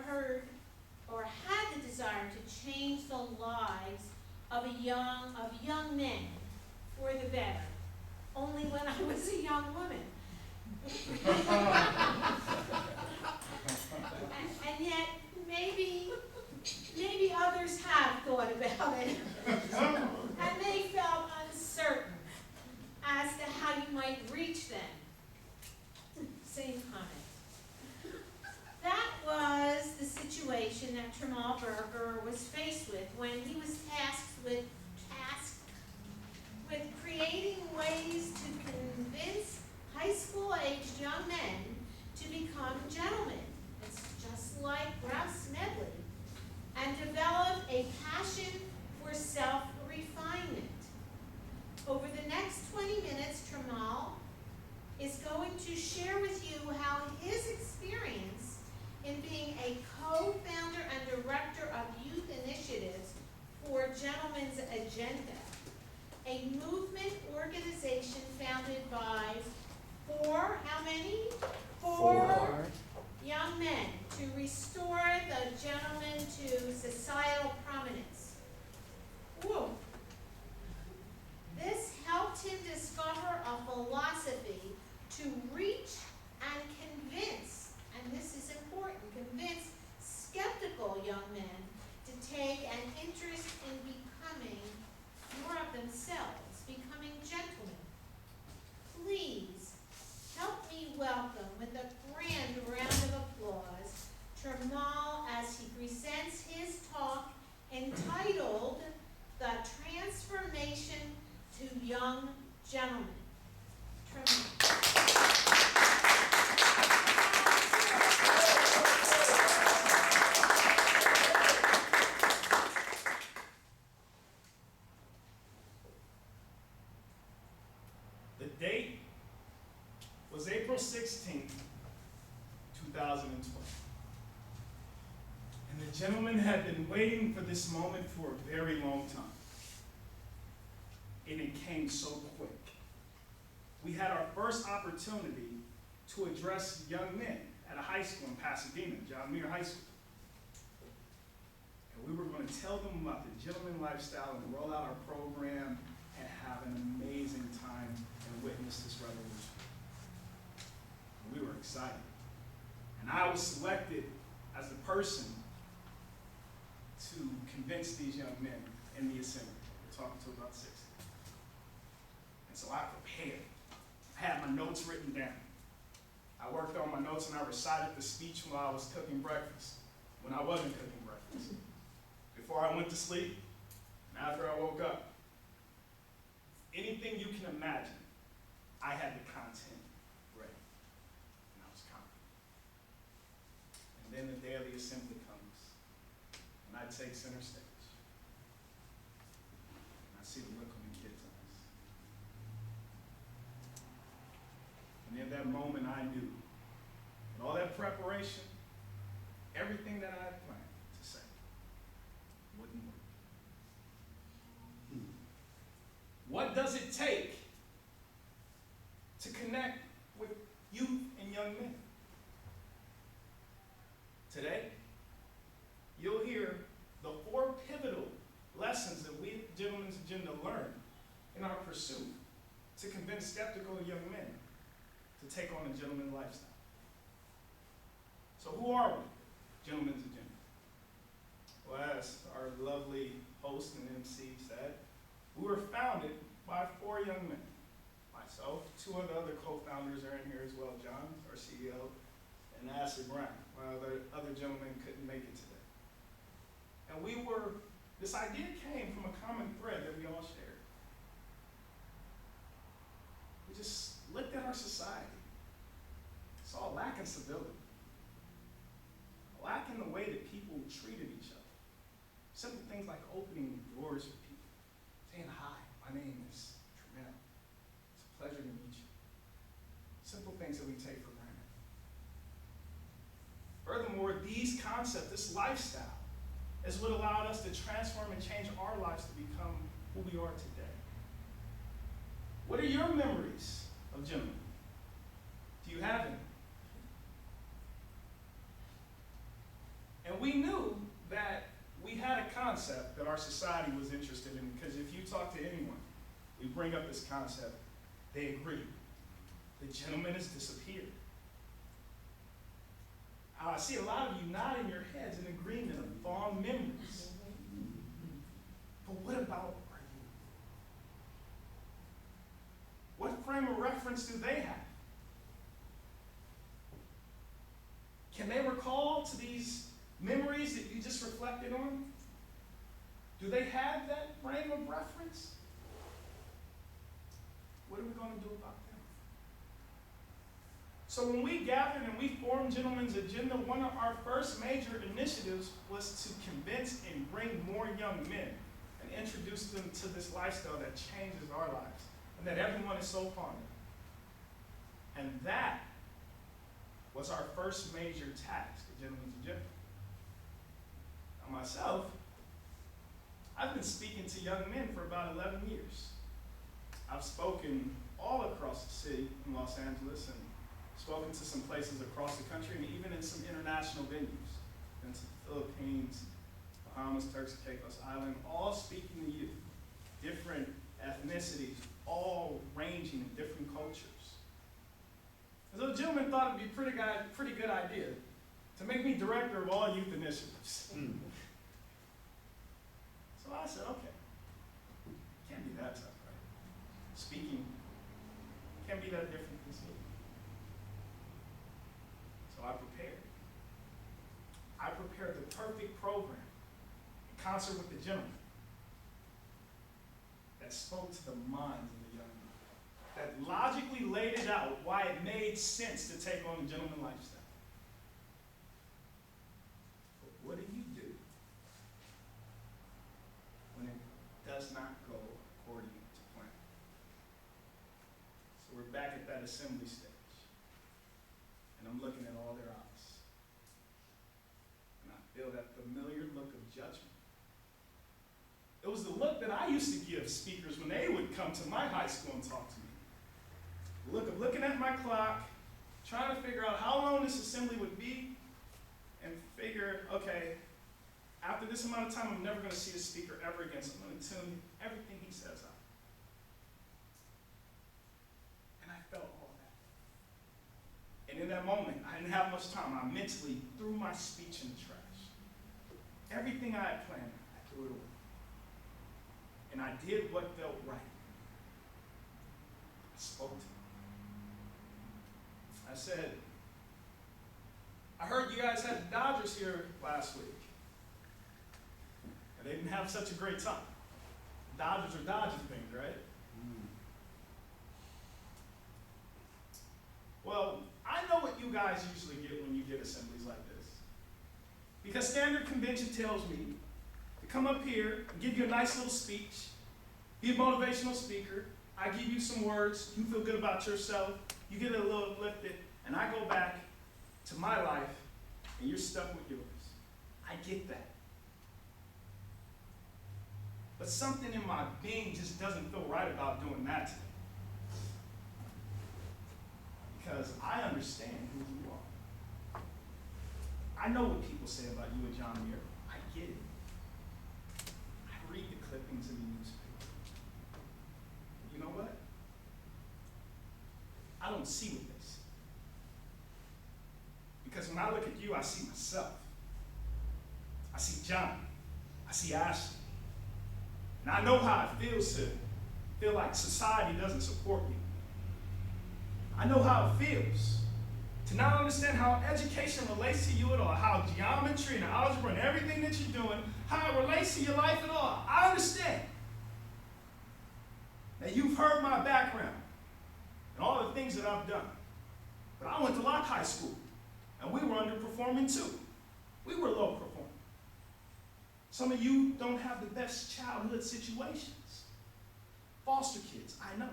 heard or had the desire to change the lives of young men for the better, only when I was a young woman. and yet, maybe others have thought about it, and they felt uncertain as to how you might reach them. Same comment. That was the situation that Tremale Berger was faced with when he was tasked with creating ways to convince high school-aged young men to become gentlemen. It's just like Ralph Smedley, and develop a passion for self-refinement. Over the next 20 minutes, Tremale is going to share with you how his experience in being a co-founder and director of youth initiatives for Gentlemen's Agenda, a movement organization founded by how many? Four young men to restore the gentleman to societal prominence. Whoa. This helped him discover a philosophy to reach and convince, and this is important, convince skeptical young men to take an interest in becoming more of themselves, becoming gentlemen. Please help me welcome with a grand round of applause Tremale as he presents his talk entitled The Transformation to Young Gentlemen. Tremale. The date was April 16th, 2012. And the gentleman had been waiting for this moment for a very long time. And it came so quick. We had our first opportunity to address young men at a high school in Pasadena, John Muir High School. And we were going to tell them about the gentleman lifestyle and roll out our program and have an amazing time and witness this revolution. And we were excited. And I was selected as the person to convince these young men in the assembly. We're talking to about 60. And so I prepared. I had my notes written down. I worked on my notes and I recited the speech while I was cooking breakfast, when I wasn't cooking breakfast, before I went to sleep, and after I woke up. Anything you can imagine, I had the content ready, and I was confident. And then the day of the assembly comes, and I take center stage, and I see the look on the kids' eyes. And in that moment, I knew that all that preparation, everything that I had planned to say, wouldn't work. What does it take to connect with youth and young men? Today, you'll hear the 4 pivotal lessons that we at Gentlemen's Agenda learned in our pursuit to convince skeptical young men to take on a gentleman lifestyle. So who are we, Gentlemen's Agenda? Well, as our lovely host and MC said, we were founded by 4 young men. Myself, 2 of the other co-founders are in here as well, John, our CEO, and Ashley Brown, while the other gentlemen couldn't make it today. And this idea came from a common thread that we all shared. We just looked at our society, saw a lack in civility, a lack in the way that people treated each other. Simple things like opening doors for people, saying hi, my name is Tremale. It's a pleasure to meet you. Simple things that we take for granted. Furthermore, these concepts, this lifestyle, is what allowed us to transform and change our lives to become who we are today. What are your memories of gentlemen? Do you have any? And we knew that we had a concept that our society was interested in, because if you talk to anyone, we bring up this concept, they agree. The gentleman has disappeared. I see a lot of you nodding your heads in agreement of fond memories. But what about our youth? What frame of reference do they have? Can they recall to these memories that you just reflected on? Do they have that frame of reference? What are we going to do about them? So when we gathered and we formed Gentlemen's Agenda, one of our first major initiatives was to convince and bring more young men and introduce them to this lifestyle that changes our lives and that everyone is so fond of. And that was our first major task at Gentlemen's Agenda. Now myself, I've been speaking to young men for about 11 years. I've spoken all across the city in Los Angeles and spoken to some places across the country and even in some international venues. Been to the Philippines, Bahamas, Turks and Caicos Island, all speaking to youth, different ethnicities, all ranging in different cultures. And so the gentleman thought it'd be a pretty good idea to make me director of all youth initiatives. So I said, okay, can't be that tough, right? Speaking can't be that different than speaking. So I prepared. I prepared the perfect program in concert with the gentleman that spoke to the minds of the young men, that logically laid it out why it made sense to take on the gentleman lifestyle. But what do you do when it does not go according to plan? So we're back at that assembly stage, and I'm looking at all their eyes, and I feel that familiar look of judgment. It was the look that I used to give speakers when they would come to my high school and talk to me. The look of looking at my clock, trying to figure out how long this assembly would be, and figure, okay, after this amount of time, I'm never going to see this speaker ever again, so I'm going to tune everything he says out. And I felt all that. And in that moment, I didn't have much time. I mentally threw my speech in the trash. Everything I had planned, I threw it away. And I did what felt right. I spoke to him. I said, I heard you guys had the Dodgers here last week. And they didn't have such a great time. Dodgers are dodging things, right? Well, I know what you guys usually get when you get assemblies like this. Because standard convention tells me to come up here and give you a nice little speech, be a motivational speaker, I give you some words, you feel good about yourself, you get a little uplifted, and I go back to my life, and you're stuck with yours. I get that. But something in my being just doesn't feel right about doing that today. Because I understand who you are. I know what people say about you and John Muir. I get it. I read the clippings in the newspaper. You know what? I don't see what they see. Because when I look at you, I see myself. I see John. I see Ashley. And I know how it feels to feel like society doesn't support you. I know how it feels to not understand how education relates to you at all, how geometry and algebra and everything that you're doing, how it relates to your life at all. I understand that you've heard my background and all the things that I've done. But I went to Locke High School, and we were underperforming too. We were low performing. Some of you don't have the best childhood situations. Foster kids, I know.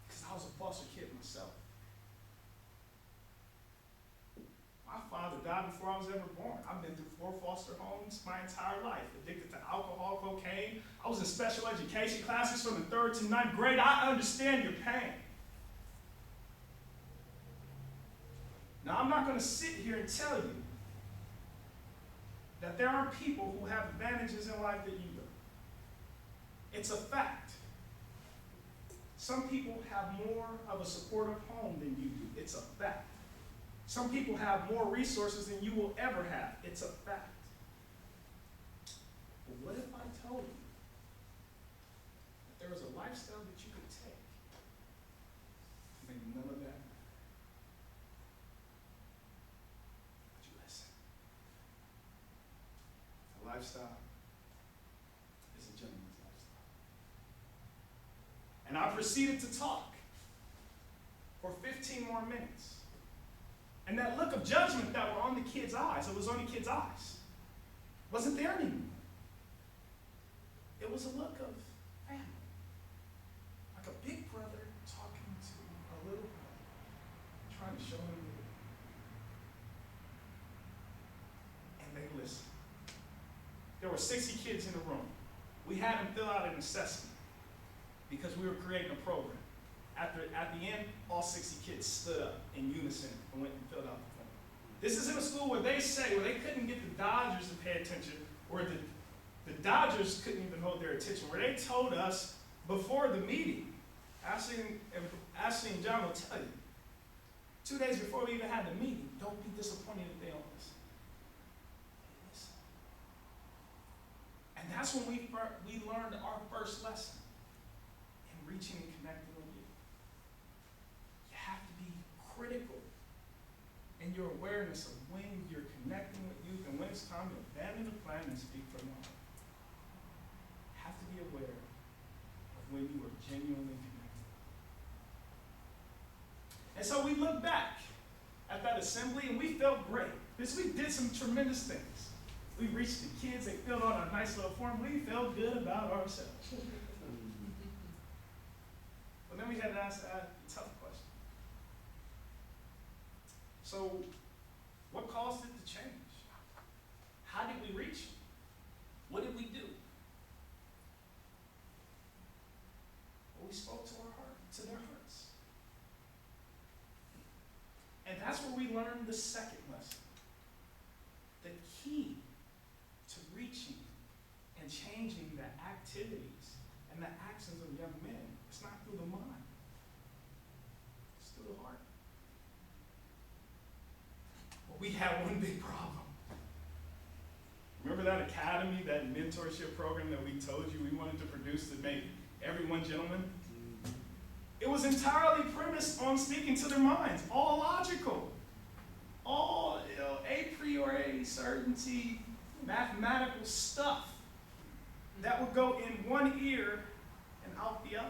Because I was a foster kid myself. My father died before I was ever born. I've been through 4 foster homes my entire life, addicted to alcohol, cocaine. I was in special education classes from the 3rd to 9th grade. I understand your pain. Now, I'm not going to sit here and tell you that there are people who have advantages in life that you don't. It's a fact. Some people have more of a supportive home than you do. It's a fact. Some people have more resources than you will ever have. It's a fact. But what if I told you that there was a lifestyle that you could take to make none of that matter? Would you listen? The lifestyle is a gentleman's lifestyle. And I proceeded to talk for 15 more minutes. And that look of judgment that were on the kids' eyes, it was on the kids' eyes, wasn't there anymore. It was a look of family. Like a big brother talking to a little brother, trying to show him the way. And they listened. There were 60 kids in the room. We had them fill out an assessment because we were creating a program. At the end, all 60 kids stood up in unison and went and filled out the form. This is in a school where they couldn't get the Dodgers to pay attention, where the Dodgers couldn't even hold their attention, where they told us before the meeting, Ashley and John will tell you, 2 days before we even had the meeting, don't be disappointed if they don't listen. Listen. And that's when we learned our first lesson in reaching and connecting with you. You have to be critical in your awareness of when you're connecting with youth and when it's time to abandon the plan and speak from the heart. You have to be aware of when you are genuinely connected. And so we look back at that assembly and we felt great because we did some tremendous things. We reached the kids, they filled out a nice little form. We felt good about ourselves. But then we had to ask a tough question. So, what caused it to change? How did we reach them? What did we do? Well, we spoke to their hearts. And that's where we learned the second lesson. The key to reaching and changing the activities and the actions of young men, it's not through the mind. It's through the heart. Well, we had one big problem. Remember that academy, that mentorship program that we told you we wanted to produce to make everyone gentlemen? It was entirely premised on speaking to their minds, all logical, all a priori certainty, mathematical stuff that would go in one ear and out the other.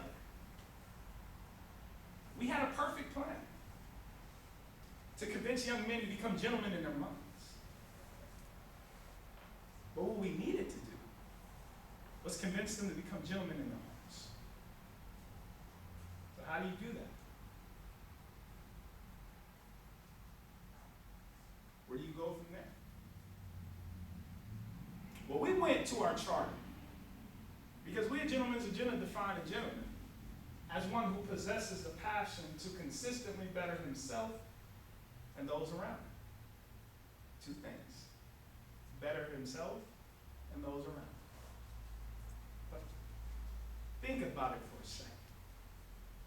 We had a perfect plan to convince young men to become gentlemen in their minds. But what we needed to do was convince them to become gentlemen in their hearts. So how do you do that? Where do you go from there? Well, we went to our charter because we at Gentlemen's Agenda define a gentleman as one who possesses the passion to consistently better himself and those around him. Two things. Better himself and those around him. But think about it for a second.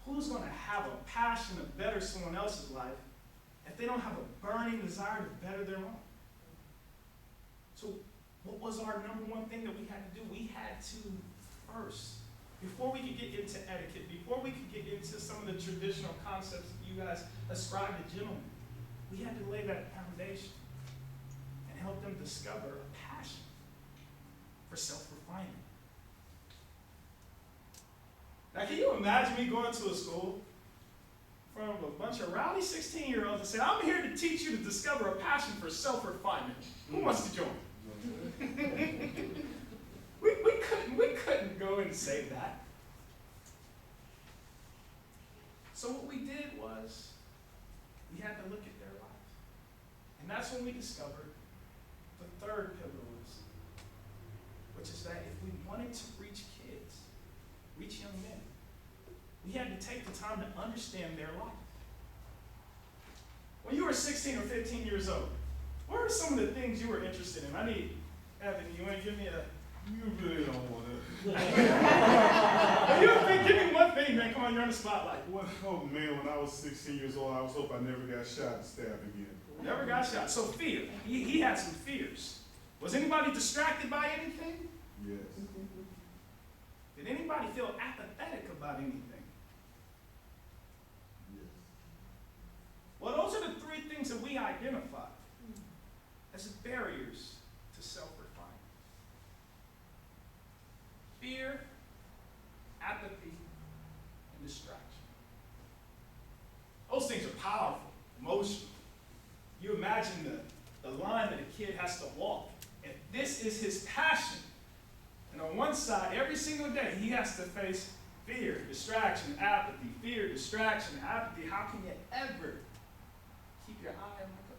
Who's going to have a passion to better someone else's life if they don't have a burning desire to better their own? So what was our number one thing that we had to do? We had to first, before we could get into etiquette, before we could get into some of the traditional concepts that you guys ascribe to gentlemen, we had to lay that foundation and help them discover a passion for self-refinement. Now, can you imagine me going to a school from a bunch of rowdy 16-year-olds and saying, I'm here to teach you to discover a passion for self-refinement. Who wants to join? we couldn't go and say that. So what we did was we had to look at their lives. And that's when we discovered the third pivotal lesson, which is that if we wanted to reach kids, reach young men, we had to take the time to understand their life. When you were 16 or 15 years old, what are some of the things you were interested in? I need Evan, you want to give me a... You really don't want to. Give me one thing, man. Come on, you're on the spotlight. Oh man, when I was 16 years old, I was hoping I never got shot and stabbed again. Never got shot. So fear. He had some fears. Was anybody distracted by anything? Yes. Did anybody feel apathetic about anything? Yes. Well, those are the three things that we identify as barriers to self-refinement. Fear, apathy, and distraction. Those things are powerful, emotional. You imagine the line that a kid has to walk. If this is his passion, and on one side, every single day, he has to face fear, distraction, apathy, fear, distraction, apathy. How can you ever keep your eye on the goal?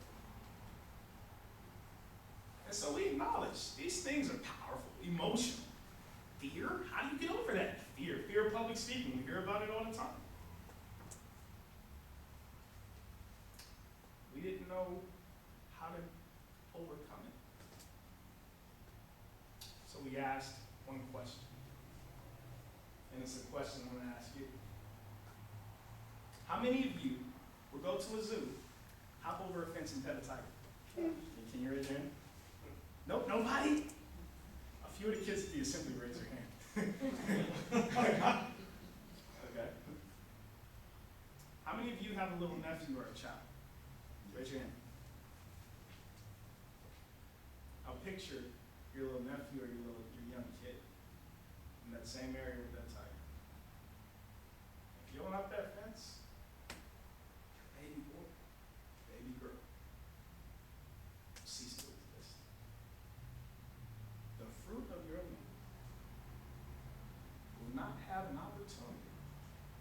And so we acknowledge these things are powerful, emotional. Fear, how do you get over that? Fear of public speaking. We hear about it all the time. We didn't know how to overcome it. So we asked one question. And it's a question I'm going to ask you. How many of you will go to a zoo, hop over a fence and pet a tiger? Can you raise your hand? Nope, nobody? A few of the kids at the assembly raise their hand. Okay. How many of you have a little nephew or a child? Raise your hand. I'll picture your little nephew or your young kid in that same area with that tiger. If you open up that fence, baby boy, baby girl, cease to exist. The fruit of your life will not have an opportunity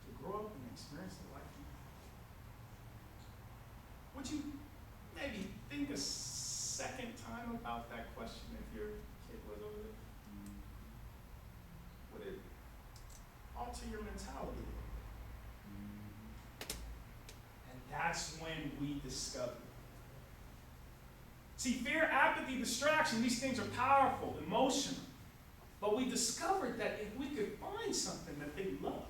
to grow up and experience the life you have. Would you maybe think a second time about that question if your kid was over there? Would it alter your mentality a little bit? And that's when we discover. See, fear, apathy, distraction, these things are powerful, emotional. But we discovered that if we could find something that they loved,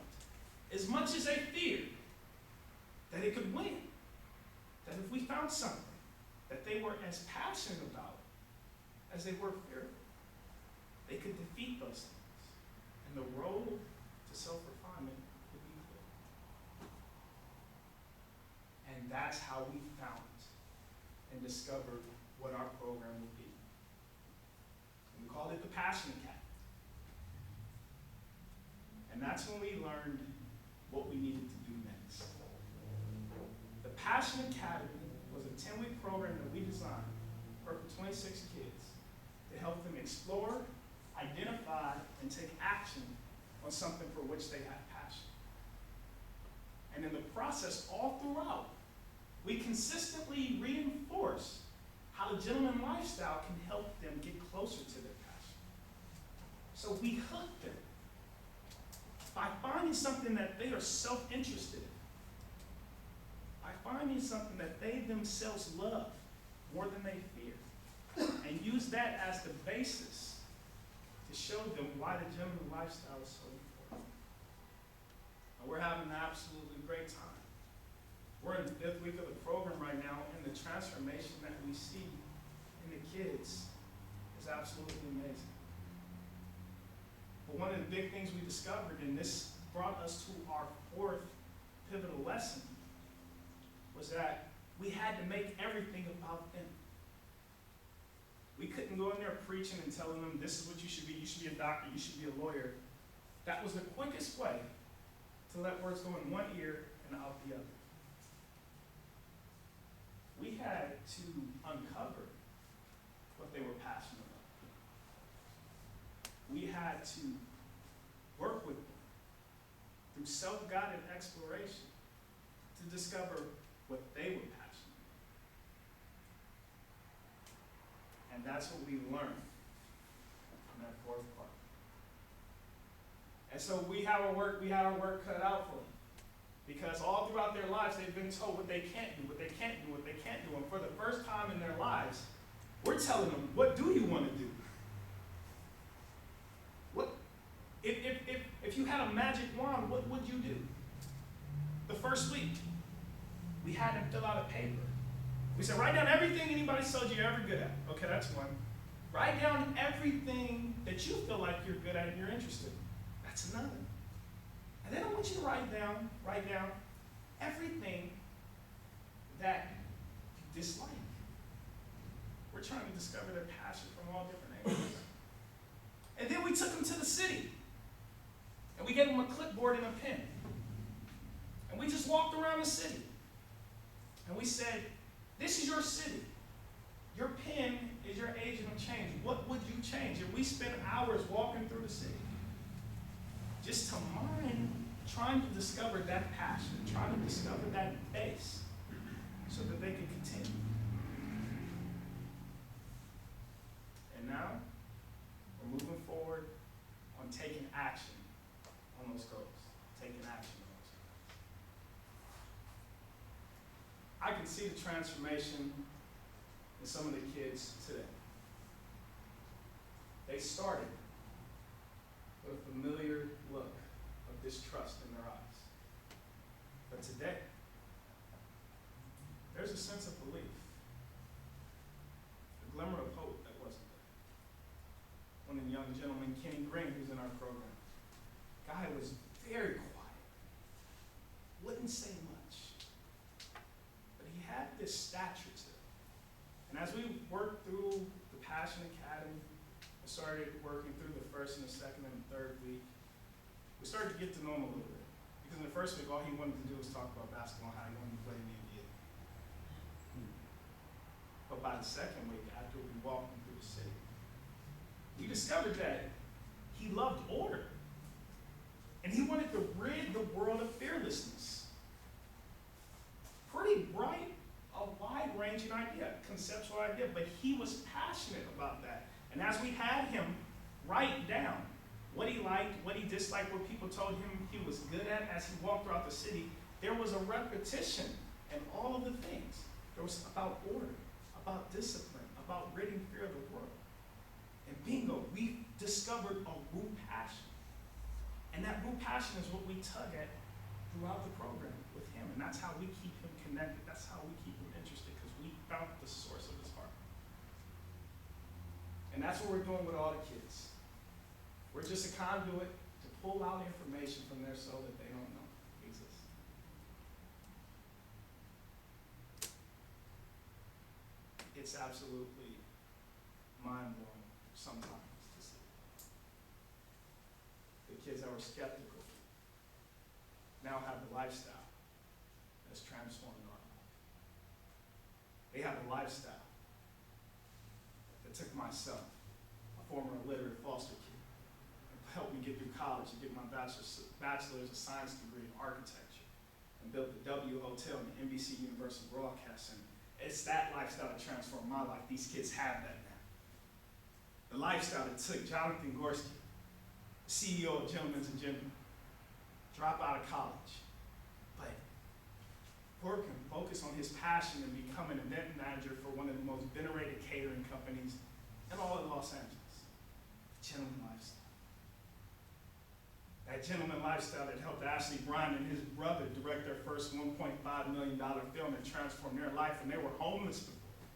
as much as they feared, that it could win. That if we found something that they were as passionate about as they were fearful, they could defeat those things. And the road to self-refinement would be clear. And that's how we found and discovered what our program would be. And we called it the Passion Academy. And that's when we learned what we needed to do next. The Passion Academy was a 10-week program that we designed for 26 kids to help them explore, identify, and take action on something for which they had passion. And in the process, all throughout, we consistently reinforce how the gentleman lifestyle can help them get closer to their passion. So we hooked them by finding something that they are self-interested in, by finding something that they themselves love more than they fear, and use that as the basis to show them why the gentleman lifestyle is so important. And we're having an absolutely great time. We're in the 5th week of the program right now, and the transformation that we see in the kids is absolutely amazing. But one of the big things we discovered, and this brought us to our 4th pivotal lesson, was that we had to make everything about them. We couldn't go in there preaching and telling them this is what you should be a doctor, you should be a lawyer. That was the quickest way to let words go in one ear and out the other. We had to uncover what they were passionate about. We had to work with them through self-guided exploration to discover what they were passionate about. And that's what we learned in that 4th part. And so we had our work cut out for them. Because all throughout their lives, they've been told what they can't do, what they can't do, what they can't do. And for the first time in their lives, we're telling them, what do you want to do? had a magic wand, what would you do? The first week, we had them fill out a paper. We said, write down everything anybody told you you're ever good at. Okay, that's one. Write down everything that you feel like you're good at and you're interested in. That's another. And then I want you to write down everything that you dislike. We're trying to discover their passion from all different angles. And then we took them to the city. And we gave them a clipboard and a pen. And we just walked around the city. And we said, this is your city. Your pen is your agent of change. What would you change? And we spent hours walking through the city. Just to mine, trying to discover that passion, trying to discover that base so that they could continue. And now, we're moving forward on taking action on those goals. Taking action on those goals. I can see the transformation in some of the kids today. They started with a familiar look of distrust in their eyes. But today, there's a sense of belief, a glimmer of hope that wasn't there. One of the young gentlemen, Kenny Green, who's in our program, guy was very quiet, wouldn't say much, but he had this stature to him. And as we worked through the Passion Academy, I started working through the first and the second and the third week, we started to get to know him a little bit. Because in the first week, all he wanted to do was talk about basketball and how he wanted to play in the NBA. But by the second week, after we walked him through the city, we discovered that he loved order. And he wanted to rid the world of fearlessness. Pretty bright, a wide-ranging idea, conceptual idea, but he was passionate about that. And as we had him write down what he liked, what he disliked, what people told him he was good at as he walked throughout the city, there was a repetition in all of the things. There was about order, about discipline, about ridding fear of the world. And bingo, we discovered a root passion. And that root passion is what we tug at throughout the program with him. And that's how we keep him connected. That's how we keep him interested, because we found the source of his heart. And that's what we're doing with all the kids. We're just a conduit to pull out information from their soul that they don't know exists. It's absolutely mind-blowing sometimes to see. The kids that were skeptical now have a lifestyle that's transformed our life. They have a lifestyle that took myself, a former illiterate foster kid, helped me get through college and get my bachelor's of science degree in architecture, and built the W Hotel and the NBC Universal Broadcast Center. It's that lifestyle that transformed my life. These kids have that now. The lifestyle that took Jonathan Gorski, CEO of Gentlemen's Agenda, drop out of college, but work and focus on his passion and become an event manager for one of the most venerated catering companies in all of Los Angeles. The gentleman lifestyle. That gentleman lifestyle that helped Ashley Bryan and his brother direct their first $1.5 million film and transform their life, and they were homeless before.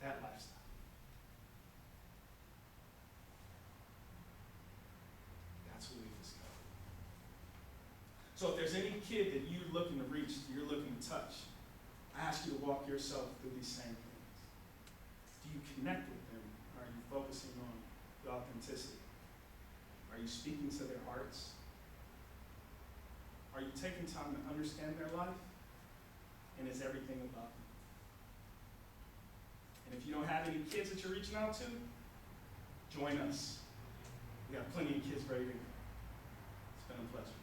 That lifestyle. That's what we discovered. So if there's any kid that you're looking to reach, you're looking to touch, I ask you to walk yourself through these same things. Do you connect with them? Are you focusing on the authenticity? Are you speaking to their hearts? Are you taking time to understand their life? And is everything about them? And if you don't have any kids that you're reaching out to, join us. We got plenty of kids ready to go. It's been a pleasure.